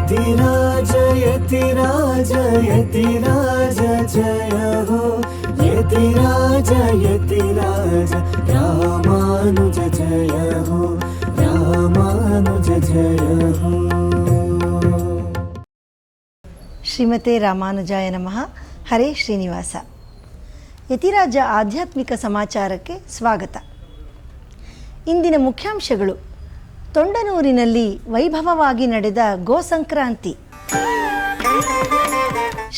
यतिराज यतिराज यतिराज जय हो यतिराज यतिराज रामानुज जय हो रामानुज जय हो। ಶ್ರೀಮತೆ ರಾಮಾನುಜಾಯ ನಮಃ. ಹರೇ ಶ್ರೀನಿವಾಸ. ಯತಿರಾಜ ಆಧ್ಯಾತ್ಮಿಕ ಸಮಾಚಾರಕ್ಕೆ ಸ್ವಾಗತ. ಇಂದಿನ ಮುಖ್ಯಾಂಶಗಳು: ತೊಂಡನೂರಿನಲ್ಲಿ ವೈಭವವಾಗಿ ನಡೆದ ಗೋ ಸಂಕ್ರಾಂತಿ,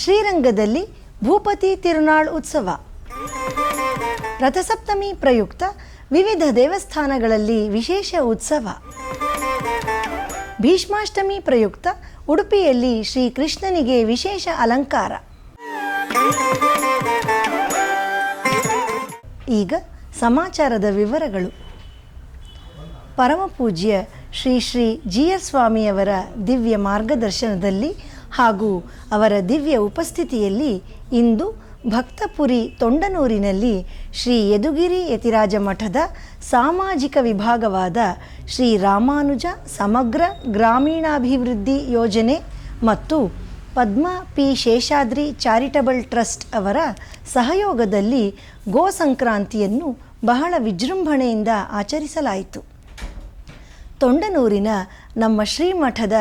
ಶ್ರೀರಂಗದಲ್ಲಿ ಭೂಪತಿ ತಿರುನಾಳ್ ಉತ್ಸವ, ರಥಸಪ್ತಮಿ ಪ್ರಯುಕ್ತ ವಿವಿಧ ದೇವಸ್ಥಾನಗಳಲ್ಲಿ ವಿಶೇಷ ಉತ್ಸವ, ಭೀಷ್ಮಾಷ್ಟಮಿ ಪ್ರಯುಕ್ತ ಉಡುಪಿಯಲ್ಲಿ ಶ್ರೀಕೃಷ್ಣನಿಗೆ ವಿಶೇಷ ಅಲಂಕಾರ. ಈಗ ಸಮಾಚಾರದ ವಿವರಗಳು. ಪರಮಪೂಜ್ಯ ಶ್ರೀ ಶ್ರೀ ಜಿ.ಎಸ್. ಸ್ವಾಮಿಯವರ ದಿವ್ಯ ಮಾರ್ಗದರ್ಶನದಲ್ಲಿ ಹಾಗೂ ಅವರ ದಿವ್ಯ ಉಪಸ್ಥಿತಿಯಲ್ಲಿ ಇಂದು ಭಕ್ತಪುರಿ ತೊಂಡನೂರಿನಲ್ಲಿ ಶ್ರೀ ಯದುಗಿರಿ ಯತಿರಾಜ ಮಠದ ಸಾಮಾಜಿಕ ವಿಭಾಗವಾದ ಶ್ರೀ ರಾಮಾನುಜ ಸಮಗ್ರ ಗ್ರಾಮೀಣಾಭಿವೃದ್ಧಿ ಯೋಜನೆ ಮತ್ತು ಪದ್ಮ ಪಿ ಶೇಷಾದ್ರಿ ಚಾರಿಟಬಲ್ ಟ್ರಸ್ಟ್ ಅವರ ಸಹಯೋಗದಲ್ಲಿ ಗೋ ಸಂಕ್ರಾಂತಿಯನ್ನು ಬಹಳ ವಿಜೃಂಭಣೆಯಿಂದ ಆಚರಿಸಲಾಯಿತು. ತೊಂಡನೂರಿನ ನಮ್ಮ ಶ್ರೀಮಠದ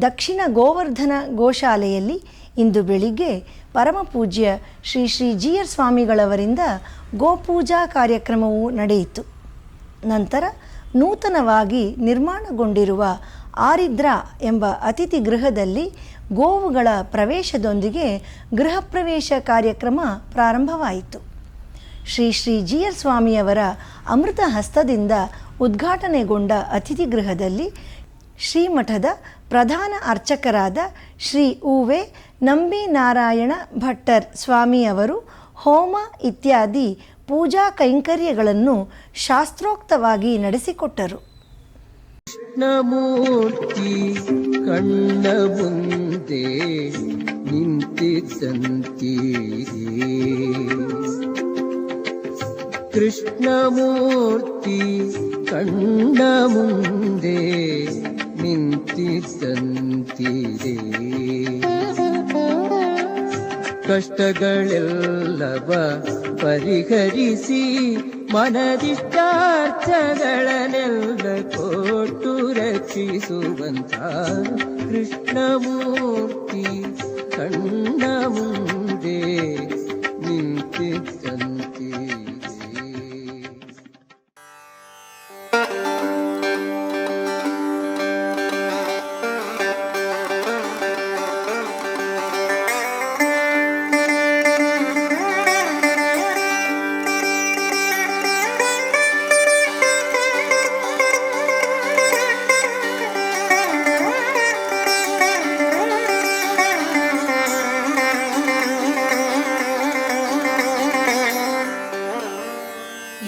ದಕ್ಷಿಣ ಗೋವರ್ಧನ ಗೋಶಾಲೆಯಲ್ಲಿ ಇಂದು ಬೆಳಿಗ್ಗೆ ಪರಮಪೂಜ್ಯ ಶ್ರೀ ಶ್ರೀ ಜಿ.ಎಸ್. ಸ್ವಾಮಿಗಳವರಿಂದ ಗೋಪೂಜಾ ಕಾರ್ಯಕ್ರಮವು ನಡೆಯಿತು. ನಂತರ ನೂತನವಾಗಿ ನಿರ್ಮಾಣಗೊಂಡಿರುವ ಆರಿದ್ರ ಎಂಬ ಅತಿಥಿ ಗೃಹದಲ್ಲಿ ಗೋವುಗಳ ಪ್ರವೇಶದೊಂದಿಗೆ ಗೃಹ ಪ್ರವೇಶ ಕಾರ್ಯಕ್ರಮ ಪ್ರಾರಂಭವಾಯಿತು. ಶ್ರೀ ಶ್ರೀ ಜಿ.ಎಸ್. ಸ್ವಾಮಿಯವರ ಅಮೃತ ಹಸ್ತದಿಂದ ಉದ್ಘಾಟನೆಗೊಂಡ ಅತಿಥಿ ಗೃಹದಲ್ಲಿ ಶ್ರೀಮಠದ ಪ್ರಧಾನ ಅರ್ಚಕರಾದ ಶ್ರೀ ಉ.ವೆ. ನಂಬಿ ನಾರಾಯಣ ಭಟ್ಟರ್ ಸ್ವಾಮಿಯವರು ಹೋಮ ಇತ್ಯಾದಿ ಪೂಜಾ ಕೈಂಕರ್ಯಗಳನ್ನು ಶಾಸ್ತ್ರೋಕ್ತವಾಗಿ ನಡೆಸಿಕೊಟ್ಟರು. ಕೃಷ್ಣಮೂರ್ತಿ ಕಣ್ಣ ಮುಂದೆ ನಿಂತಿದ್ದಂತೀರಿ, ಕೃಷ್ಣಮೂರ್ತಿ ಕಣ್ಣ ಮುಂದೆ ನಿಂತಿದ್ದಂತೀರಿ, ಕಷ್ಟಗಳೆಲ್ಲವ ಪರಿಹರಿಸಿ ಮನದಿಷ್ಟಾರ್ಥಗಳನ್ನೆಲ್ಲ ಕೊಟ್ಟು ರಕ್ಷಿಸುವಂತ ಕೃಷ್ಣಮೂರ್ತಿ ಕಣ್ಣ ಮುಂದೆ ನಿಂತಿದ್ದಂತೀರಿ.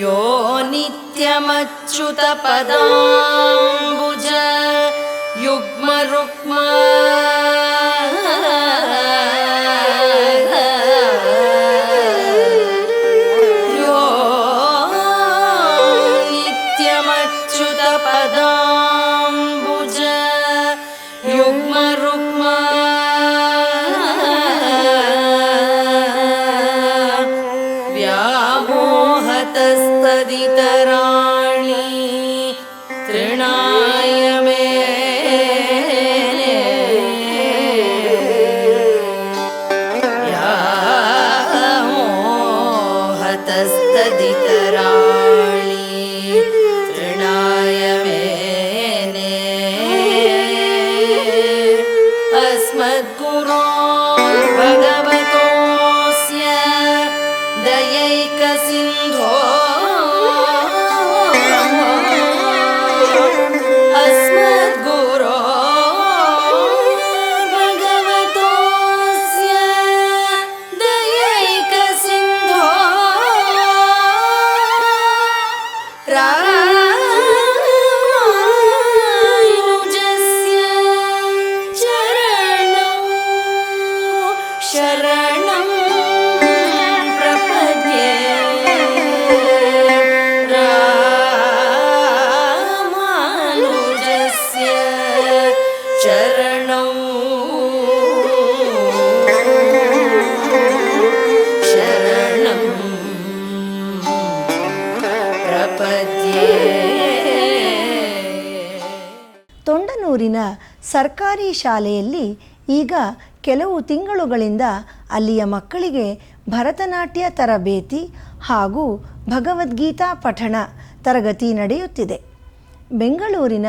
यो नित्यमच्युत पदाम्बुज युग्मरुक्म यो नित्यमच्युत पदाम्बुज युग्मरुक्म तदितराणि तृणाय मेने ತೊಂಡನೂರಿನ ಸರ್ಕಾರಿ ಶಾಲೆಯಲ್ಲಿ ಈಗ ಕೆಲವು ತಿಂಗಳುಗಳಿಂದ ಅಲ್ಲಿಯ ಮಕ್ಕಳಿಗೆ ಭರತನಾಟ್ಯ ತರಬೇತಿ ಹಾಗೂ ಭಗವದ್ಗೀತಾ ಪಠಣ ತರಗತಿ ನಡೆಯುತ್ತಿದೆ. ಬೆಂಗಳೂರಿನ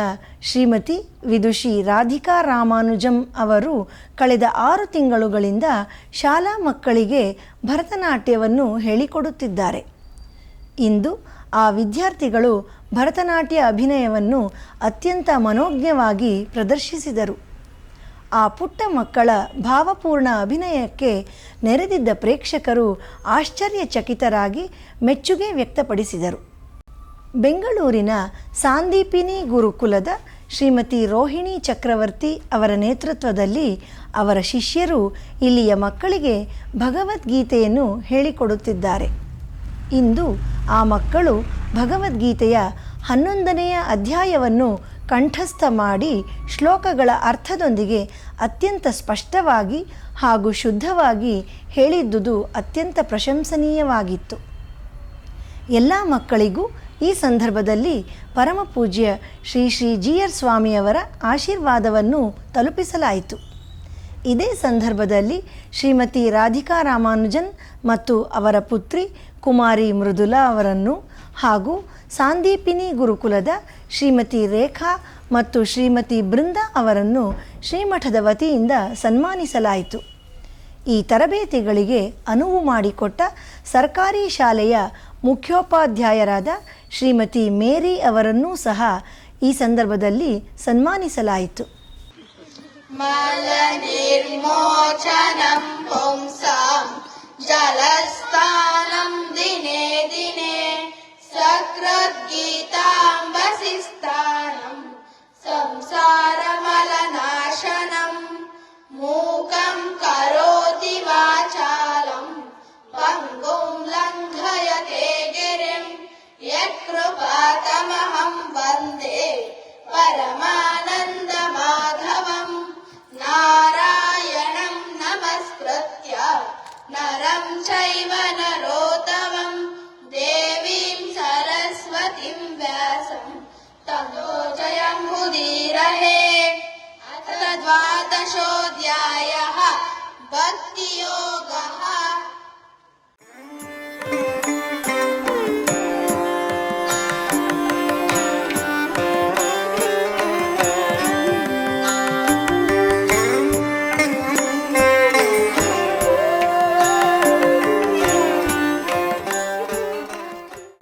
ಶ್ರೀಮತಿ ವಿದುಷಿ ರಾಧಿಕಾ ರಾಮಾನುಜಂ ಅವರು ಕಳೆದ 6 ತಿಂಗಳುಗಳಿಂದ ಶಾಲಾ ಮಕ್ಕಳಿಗೆ ಭರತನಾಟ್ಯವನ್ನು ಹೇಳಿಕೊಡುತ್ತಿದ್ದಾರೆ. ಇಂದು ಆ ವಿದ್ಯಾರ್ಥಿಗಳು ಭರತನಾಟ್ಯ ಅಭಿನಯವನ್ನು ಅತ್ಯಂತ ಮನೋಜ್ಞವಾಗಿ ಪ್ರದರ್ಶಿಸಿದರು. ಆ ಪುಟ್ಟ ಮಕ್ಕಳ ಭಾವಪೂರ್ಣ ಅಭಿನಯಕ್ಕೆ ನೆರೆದಿದ್ದ ಪ್ರೇಕ್ಷಕರು ಆಶ್ಚರ್ಯಚಕಿತರಾಗಿ ಮೆಚ್ಚುಗೆ ವ್ಯಕ್ತಪಡಿಸಿದರು. ಬೆಂಗಳೂರಿನ ಸಾಂದೀಪಿನಿ ಗುರುಕುಲದ ಶ್ರೀಮತಿ ರೋಹಿಣಿ ಚಕ್ರವರ್ತಿ ಅವರ ನೇತೃತ್ವದಲ್ಲಿ ಅವರ ಶಿಷ್ಯರು ಇಲ್ಲಿಯ ಮಕ್ಕಳಿಗೆ ಭಗವದ್ಗೀತೆಯನ್ನು ಹೇಳಿಕೊಡುತ್ತಿದ್ದಾರೆ. ಇಂದು ಆ ಮಕ್ಕಳು ಭಗವದ್ಗೀತೆಯ 11ನೆಯ ಅಧ್ಯಾಯವನ್ನು ಕಂಠಸ್ಥ ಮಾಡಿ ಶ್ಲೋಕಗಳ ಅರ್ಥದೊಂದಿಗೆ ಅತ್ಯಂತ ಸ್ಪಷ್ಟವಾಗಿ ಹಾಗೂ ಶುದ್ಧವಾಗಿ ಹೇಳಿದ್ದುದು ಅತ್ಯಂತ ಪ್ರಶಂಸನೀಯವಾಗಿತ್ತು. ಎಲ್ಲ ಮಕ್ಕಳಿಗೂ ಈ ಸಂದರ್ಭದಲ್ಲಿ ಪರಮಪೂಜ್ಯ ಶ್ರೀ ಶ್ರೀ ಜಿ.ಆರ್. ಸ್ವಾಮಿಯವರ ಆಶೀರ್ವಾದವನ್ನು ತಲುಪಿಸಲಾಯಿತು. ಇದೇ ಸಂದರ್ಭದಲ್ಲಿ ಶ್ರೀಮತಿ ರಾಧಿಕಾ ರಾಮಾನುಜನ್ ಮತ್ತು ಅವರ ಪುತ್ರಿ ಕುಮಾರಿ ಮೃದುಲಾ ಅವರನ್ನು ಹಾಗೂ ಸಾಂದೀಪಿನಿ ಗುರುಕುಲದ ಶ್ರೀಮತಿ ರೇಖಾ ಮತ್ತು ಶ್ರೀಮತಿ ಬೃಂದಾ ಅವರನ್ನು ಶ್ರೀಮಠದ ವತಿಯಿಂದ ಸನ್ಮಾನಿಸಲಾಯಿತು. ಈ ತರಬೇತಿಗಳಿಗೆ ಅನುವು ಮಾಡಿಕೊಟ್ಟ ಸರ್ಕಾರಿ ಶಾಲೆಯ ಮುಖ್ಯೋಪಾಧ್ಯಾಯರಾದ ಶ್ರೀಮತಿ ಮೇರಿ ಅವರನ್ನೂ ಸಹ ಈ ಸಂದರ್ಭದಲ್ಲಿ ಸನ್ಮಾನಿಸಲಾಯಿತು. ಮಲನಿರ್ಮೋಚನಂ ಪುಂಸಾಂ ಜಲಸ್ಥಾನಂ ದಿನೇ ದಿನೇ ಸಕೃದ್ಗೀತಾಂಬಸಿಸ್ಥಾನಂ ಸಂಸಾರಮಲನಾಶನಂ ಮೂಕಂ ಕರೋತಿ ವಾಚಾಲಂ ಪಂಗುಂ ಲಂಘಯತೆ ಗಿರಿಂ ಯತ್ಕೃಪಾತಮಹಂ ವಂದೇ ಪರಮಾನಂದ ಮಾಧವಂ ನಾರಾಯಣಂ ನಮಸ್ಕೃತ್ಯ ನರಂ ಚೈವ ನರೋತ್ತಮಂ ದೇವೀಂ ಸರಸ್ವತಿಂ ವ್ಯಾಸಂ ತತೋ ಜಯಮುದೀರಹೇ. ಅಥ ದ್ವಾದಶೋऽಧ್ಯಾಯಃ ಭಕ್ತಿಯೋಗಃ.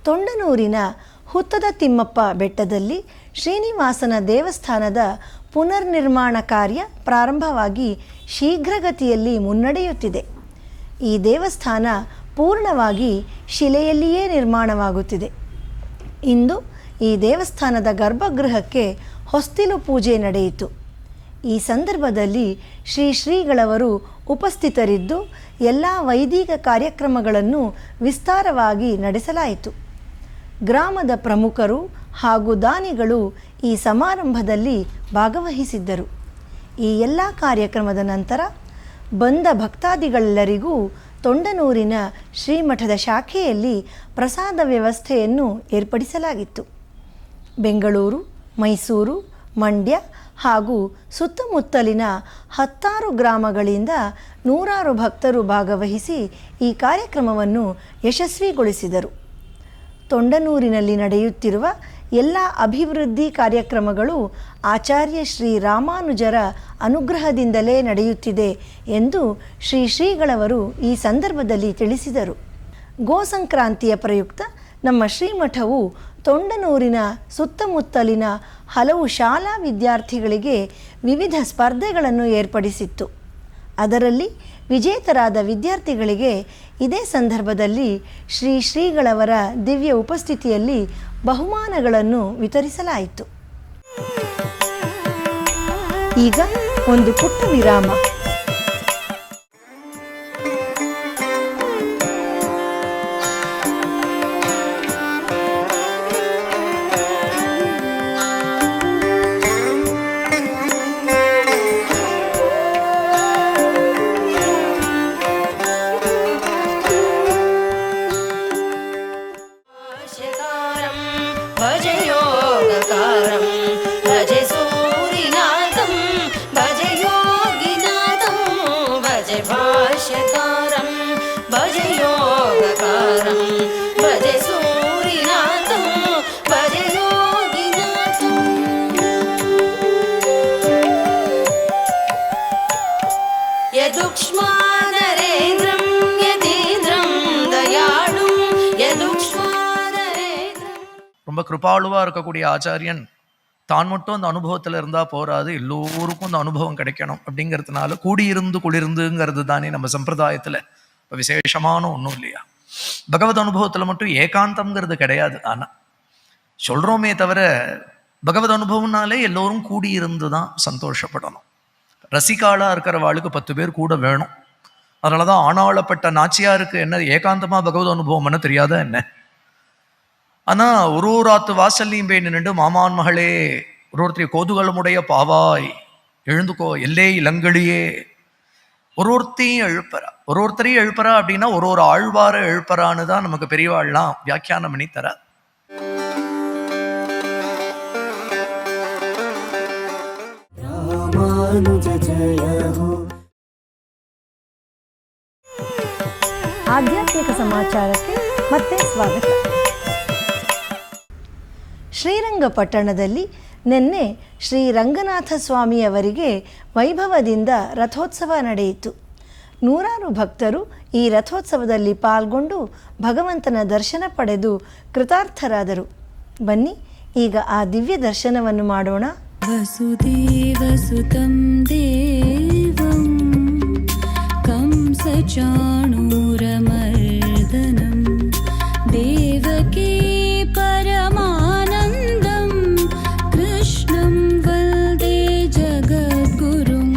ತೊಂಡನೂರಿನ ಹುತ್ತದ ತಿಮ್ಮಪ್ಪ ಬೆಟ್ಟದಲ್ಲಿ ಶ್ರೀನಿವಾಸನ ದೇವಸ್ಥಾನದ ಪುನರ್ನಿರ್ಮಾಣ ಕಾರ್ಯ ಪ್ರಾರಂಭವಾಗಿ ಶೀಘ್ರಗತಿಯಲ್ಲಿ ಮುನ್ನಡೆಯುತ್ತಿದೆ. ಈ ದೇವಸ್ಥಾನ ಪೂರ್ಣವಾಗಿ ಶಿಲೆಯಲ್ಲಿಯೇ ನಿರ್ಮಾಣವಾಗುತ್ತಿದೆ. ಇಂದು ಈ ದೇವಸ್ಥಾನದ ಗರ್ಭಗೃಹಕ್ಕೆ ಹೊಸ್ತಿಲು ಪೂಜೆ ನಡೆಯಿತು. ಈ ಸಂದರ್ಭದಲ್ಲಿ ಶ್ರೀಗಳವರು ಉಪಸ್ಥಿತರಿದ್ದು ಎಲ್ಲ ವೈದಿಕ ಕಾರ್ಯಕ್ರಮಗಳನ್ನು ವಿಸ್ತಾರವಾಗಿ ನಡೆಸಲಾಯಿತು. ಗ್ರಾಮದ ಪ್ರಮುಖರು ಹಾಗೂ ದಾನಿಗಳು ಈ ಸಮಾರಂಭದಲ್ಲಿ ಭಾಗವಹಿಸಿದ್ದರು. ಈ ಎಲ್ಲ ಕಾರ್ಯಕ್ರಮದ ನಂತರ ಬಂದ ಭಕ್ತಾದಿಗಳೆಲ್ಲರಿಗೂ ತೊಂಡನೂರಿನ ಶ್ರೀಮಠದ ಶಾಖೆಯಲ್ಲಿ ಪ್ರಸಾದ ವ್ಯವಸ್ಥೆಯನ್ನು ಏರ್ಪಡಿಸಲಾಗಿತ್ತು. ಬೆಂಗಳೂರು, ಮೈಸೂರು, ಮಂಡ್ಯ ಹಾಗೂ ಸುತ್ತಮುತ್ತಲಿನ 10 ಗ್ರಾಮಗಳಿಂದ ನೂರಾರು ಭಕ್ತರು ಭಾಗವಹಿಸಿ ಈ ಕಾರ್ಯಕ್ರಮವನ್ನು ಯಶಸ್ವಿಗೊಳಿಸಿದರು. ತೊಂಡನೂರಿನಲ್ಲಿ ನಡೆಯುತ್ತಿರುವ ಎಲ್ಲ ಅಭಿವೃದ್ಧಿ ಕಾರ್ಯಕ್ರಮಗಳು ಆಚಾರ್ಯ ಶ್ರೀ ರಾಮಾನುಜರ ಅನುಗ್ರಹದಿಂದಲೇ ನಡೆಯುತ್ತಿದೆ ಎಂದು ಶ್ರೀಗಳವರು ಈ ಸಂದರ್ಭದಲ್ಲಿ ತಿಳಿಸಿದರು. ಗೋಸಂಕ್ರಾಂತಿಯ ಪ್ರಯುಕ್ತ ನಮ್ಮ ಶ್ರೀಮಠವು ತೊಂಡನೂರಿನ ಸುತ್ತಮುತ್ತಲಿನ ಹಲವು ಶಾಲಾ ವಿದ್ಯಾರ್ಥಿಗಳಿಗೆ ವಿವಿಧ ಸ್ಪರ್ಧೆಗಳನ್ನು ಏರ್ಪಡಿಸಿತ್ತು. ಅದರಲ್ಲಿ ವಿಜೇತರಾದ ವಿದ್ಯಾರ್ಥಿಗಳಿಗೆ ಇದೇ ಸಂದರ್ಭದಲ್ಲಿ ಶ್ರೀಗಳವರ ದಿವ್ಯ ಉಪಸ್ಥಿತಿಯಲ್ಲಿ ಬಹುಮಾನಗಳನ್ನು ವಿತರಿಸಲಾಯಿತು. ಈಗ ಒಂದು ಪುಟ್ಟ ವಿರಾಮ. ಭಜ ಯೋಗಕಾರಂ ಭಜ ಸೂರಿನಾ यदुक्ष्मादरेन्द्रं यतीन्द्रं दयाळुं यदुक्ष्मादरेन्द्रं. ரொம்ப கிருபாளுவாக இருக்கக்கூடிய ஆச்சாரியன் தான் மட்டும் அந்த அனுபவத்தில் இருந்தால் போராது, எல்லோருக்கும் அந்த அனுபவம் கிடைக்கணும் அப்படிங்கிறதுனால கூடியிருந்து குளிர்ந்துங்கிறது தானே நம்ம சம்பிரதாயத்தில் இப்போ விசேஷமான ஒன்றும் இல்லையா. பகவத் அனுபவத்தில் மட்டும் ஏகாந்தம்ங்கிறது கிடையாது. ஆனால் சொல்கிறோமே தவிர பகவத் அனுபவம்னாலே எல்லோரும் கூடியிருந்து தான் சந்தோஷப்படணும். ரசிகாளாக இருக்கிறவாளுக்கு 10 பேர் கூட வேணும். அதனால தான் ஆனாளப்பட்ட நாச்சியாருக்கு என்ன ஏகாந்தமாக பகவத் அனுபவம்னு தெரியாத என்ன. ஆனால் ஒரு ஆத்து வாசல்லையும் போய் நின்று மாமான் மகளே ஒருத்தரைய கோதுகலமுடைய பாவாய் எழுந்துக்கோ எல்லே இளங்களியே ஒருத்தையும் எழுப்புறா அப்படின்னா ஒரு ஆழ்வார எழுப்புறான்னு தான் நமக்கு பெரியவாள்லாம் வியாக்கியானம் பண்ணி தர. ಆಧ್ಯಾತ್ಮಿಕ ಸಮಾಚಾರಕ್ಕೆ ಮತ್ತೆ ಸ್ವಾಗತ. ಶ್ರೀರಂಗಪಟ್ಟಣದಲ್ಲಿ ನಿನ್ನೆ ಶ್ರೀ ರಂಗನಾಥ ಸ್ವಾಮಿಯವರಿಗೆ ವೈಭವದಿಂದ ರಥೋತ್ಸವ ನಡೆಯಿತು. ನೂರಾರು ಭಕ್ತರು ಈ ರಥೋತ್ಸವದಲ್ಲಿ ಪಾಲ್ಗೊಂಡು ಭಗವಂತನ ದರ್ಶನ ಪಡೆದು ಕೃತಾರ್ಥರಾದರು. ಬನ್ನಿ ಈಗ ಆ ದಿವ್ಯ ದರ್ಶನವನ್ನು ಮಾಡೋಣ. ವಸುದೇವಸುತಂ ದೇವಂ ಕಂಸಚಾಣೂರಮರ್ದನಂ ದೇವಕೀ ಪರಮಾನಂದಂ ಕೃಷ್ಣಂ ವಲ್ದೇ ಜಗದ್ಗುರುಂ.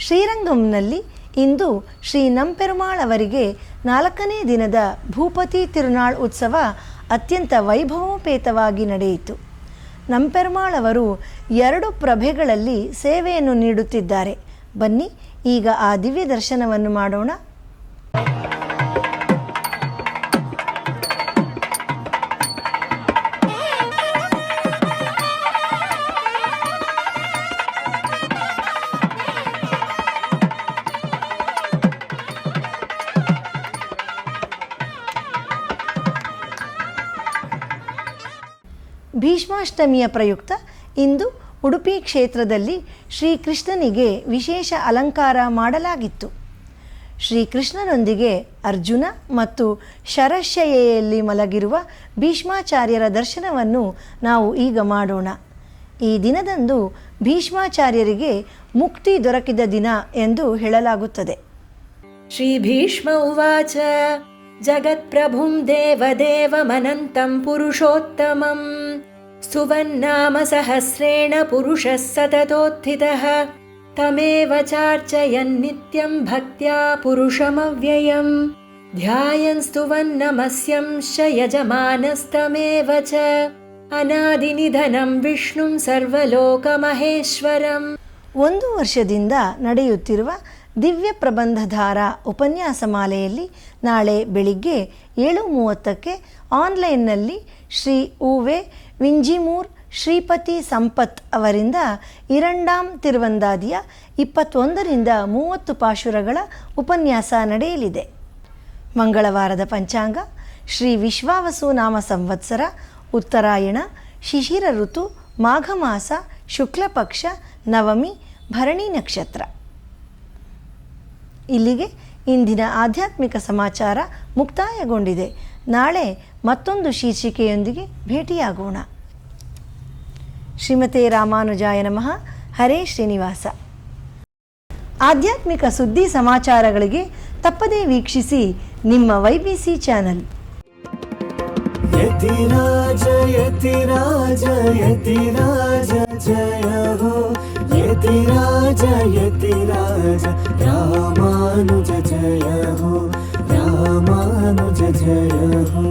ಶ್ರೀರಂಗಂನಲ್ಲಿ ಇಂದು ಶ್ರೀ ನಂಪೆರುಮಾಳ್ ಅವರಿಗೆ 4ನೇ ದಿನದ ಭೂಪತಿ ತಿರುನಾಳ್ ಉತ್ಸವ ಅತ್ಯಂತ ವೈಭವೋಪೇತವಾಗಿ ನಡೆಯಿತು. ನಂಪೆರುಮಾಳ್ ಅವರು 2 ಪ್ರಭೆಗಳಲ್ಲಿ ಸೇವೆಯನ್ನು ನೀಡುತ್ತಿದ್ದಾರೆ. ಬನ್ನಿ ಈಗ ಆ ದಿವ್ಯ ದರ್ಶನವನ್ನು ಮಾಡೋಣ. ಭೀಷ್ಮಾಷ್ಟಮಿಯ ಪ್ರಯುಕ್ತ ಇಂದು ಉಡುಪಿ ಕ್ಷೇತ್ರದಲ್ಲಿ ಶ್ರೀಕೃಷ್ಣನಿಗೆ ವಿಶೇಷ ಅಲಂಕಾರ ಮಾಡಲಾಗಿತ್ತು. ಶ್ರೀಕೃಷ್ಣನೊಂದಿಗೆ ಅರ್ಜುನ ಮತ್ತು ಶರಶಯ್ಯೆಯಲ್ಲಿ ಮಲಗಿರುವ ಭೀಷ್ಮಾಚಾರ್ಯರ ದರ್ಶನವನ್ನು ನಾವು ಈಗ ಮಾಡೋಣ. ಈ ದಿನದಂದು ಭೀಷ್ಮಾಚಾರ್ಯರಿಗೆ ಮುಕ್ತಿ ದೊರಕಿದ ದಿನ ಎಂದು ಹೇಳಲಾಗುತ್ತದೆ. ಶ್ರೀ ಭೀಷ್ಮ ಉವಾಚ ಜಗತ್ಪ್ರಭುಂ ದೇವದೇವಮನಂತಂ ಪುರುಷೋತ್ತಮಂ ಸುವನ್ನಾಮ ಸಹಸ್ರೇಣ ಪುರುಷಃ ಸತತೋತ್ಥಿತಃ ತಮೇವ ಚಾರ್ಚಯನ್ ನಿತ್ಯಂ ಭಕ್ತ್ಯಾ ಪುರುಷಮವ್ಯಯಂ ಧ್ಯಾಯನ್ ಸ್ತುವನ್ನಮಸ್ಯಂ ಯಜಮಾನಸ್ತಮೇವ ಚ ಅನಾದಿನಿಧನಂ ವಿಷ್ಣುಂ ಸರ್ವಲೋಕಮಹೇಶ್ವರಂ. 1 ವರ್ಷದಿಂದ ನಡೆಯುತ್ತಿರುವ ದಿವ್ಯ ಪ್ರಬಂಧಧಾರ ಉಪನ್ಯಾಸ ಮಾಲೆಯಲ್ಲಿ ನಾಳೆ ಬೆಳಿಗ್ಗೆ 7:30ಕ್ಕೆ ಆನ್ಲೈನ್ನಲ್ಲಿ ಶ್ರೀ ಉವೆ ವಿಂಜಿಮೂರ್ ಶ್ರೀಪತಿ ಸಂಪತ್ ಅವರಿಂದ 2ಾಂ ತಿರುವಂದಾದಿಯ 21ರಿಂದ 30 ಪಾಶುರಗಳ ಉಪನ್ಯಾಸ ನಡೆಯಲಿದೆ. ಮಂಗಳವಾರದ ಪಂಚಾಂಗ ಶ್ರೀ ವಿಶ್ವಾವಸು ನಾಮ ಸಂವತ್ಸರ, ಉತ್ತರಾಯಣ, ಶಿಶಿರ ಋತು, ಮಾಘ ಮಾಸ, ಶುಕ್ಲಪಕ್ಷ, ನವಮಿ, ಭರಣಿ ನಕ್ಷತ್ರ. ಇಲ್ಲಿಗೆ ಇಂದಿನ ಆಧ್ಯಾತ್ಮಿಕ ಸಮಾಚಾರ ಮುಕ್ತಾಯಗೊಂಡಿದೆ. ನಾಳೆ ಮತ್ತೊಂದು ಶೀರ್ಷಿಕೆಯೊಂದಿಗೆ ಭೇಟಿಯಾಗೋಣ. ಶ್ರೀಮತೆ ರಾಮಾನುಜಾಯ ನಮಃ. ಹರೇ ಶ್ರೀನಿವಾಸ. ಆಧ್ಯಾತ್ಮಿಕ ಸುದ್ದಿ ಸಮಾಚಾರಗಳಿಗೆ ತಪ್ಪದೇ ವೀಕ್ಷಿಸಿ ನಿಮ್ಮ YBC ಚಾನಲ್. ಯತಿರಾಜ ಯತಿರಾಜ ಯತಿರಾಜ ಜಯ ಹೋ ಯತಿರಾಜ ಯತಿರಾಜ ರಾಮಾನುಜ ಜಯ ಹೋ ರಾಮಾನುಜ ಜಯ ಹೋ.